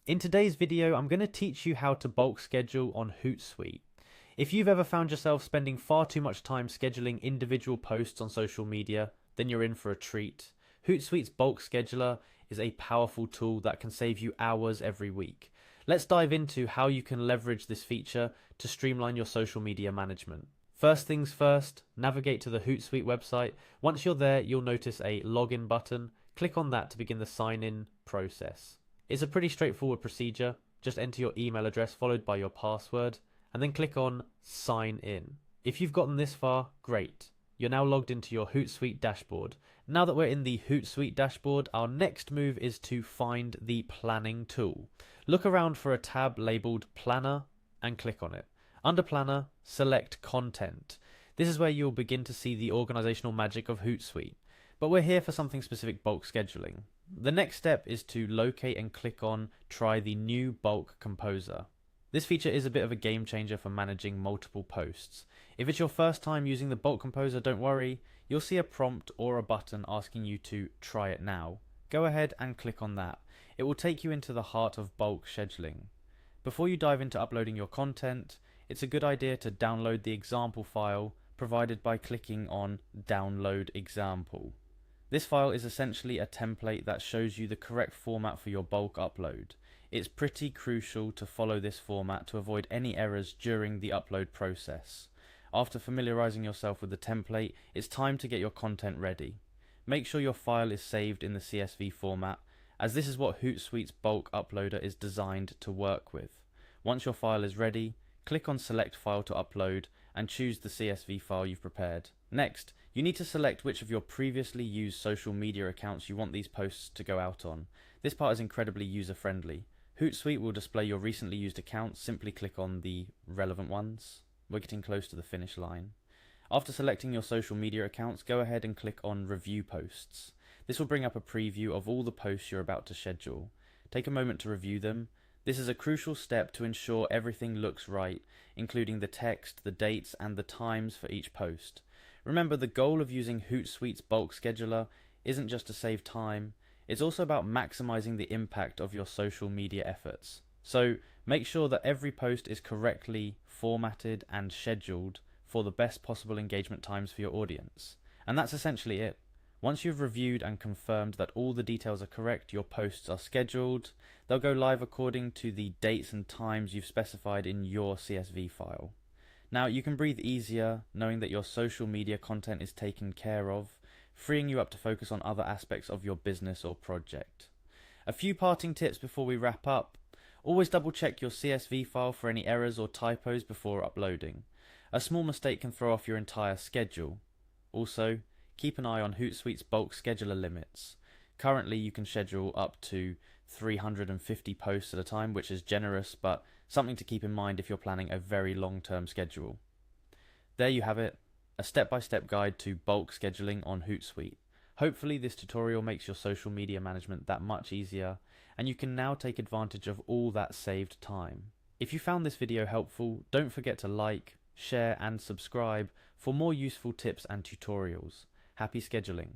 In today's video, I'm going to teach you how to bulk schedule on Hootsuite. If you've ever found yourself spending far too much time scheduling individual posts on social media, then you're in for a treat. Hootsuite's bulk scheduler is a powerful tool that can save you hours every week. Let's dive into how you can leverage this feature to streamline your social media management. First things first, navigate to the Hootsuite website. Once you're there, you'll notice a login button. Click on that to begin the sign-in process. It's a pretty straightforward procedure. Just enter your email address followed by your password and then click on sign in. If you've gotten this far, great. You're now logged into your Hootsuite dashboard. Now that we're in the Hootsuite dashboard, our next move is to find the planning tool. Look around for a tab labeled Planner and click on it. Under Planner, select Content. This is where you'll begin to see the organizational magic of Hootsuite. But we're here for something specific: bulk scheduling. The next step is to locate and click on Try the new bulk composer. This feature is a bit of a game changer for managing multiple posts. If it's your first time using the bulk composer, don't worry. You'll see a prompt or a button asking you to try it now. Go ahead and click on that. It will take you into the heart of bulk scheduling. Before you dive into uploading your content, it's a good idea to download the example file provided by clicking on Download Example. This file is essentially a template that shows you the correct format for your bulk upload. It's pretty crucial to follow this format to avoid any errors during the upload process. After familiarizing yourself with the template, it's time to get your content ready. Make sure your file is saved in the CSV format, as this is what Hootsuite's bulk uploader is designed to work with. Once your file is ready, click on Select File to upload and choose the CSV file you've prepared. Next, you need to select which of your previously used social media accounts you want these posts to go out on. This part is incredibly user-friendly. Hootsuite will display your recently used accounts. Simply click on the relevant ones. We're getting close to the finish line. After selecting your social media accounts, go ahead and click on Review Posts. This will bring up a preview of all the posts you're about to schedule. Take a moment to review them. This is a crucial step to ensure everything looks right, including the text, the dates, and the times for each post. Remember, the goal of using Hootsuite's bulk scheduler isn't just to save time, it's also about maximizing the impact of your social media efforts. So make sure that every post is correctly formatted and scheduled for the best possible engagement times for your audience. And that's essentially it. Once you've reviewed and confirmed that all the details are correct, your posts are scheduled. They'll go live according to the dates and times you've specified in your CSV file. Now you can breathe easier knowing that your social media content is taken care of, freeing you up to focus on other aspects of your business or project. A few parting tips before we wrap up. Always double check your CSV file for any errors or typos before uploading. A small mistake can throw off your entire schedule. Also, keep an eye on Hootsuite's bulk scheduler limits. Currently, you can schedule up to 350 posts at a time, which is generous, but something to keep in mind if you're planning a very long-term schedule. There you have it, a step-by-step guide to bulk scheduling on Hootsuite. Hopefully this tutorial makes your social media management that much easier, and you can now take advantage of all that saved time. If you found this video helpful, don't forget to like, share, and subscribe for more useful tips and tutorials. Happy scheduling!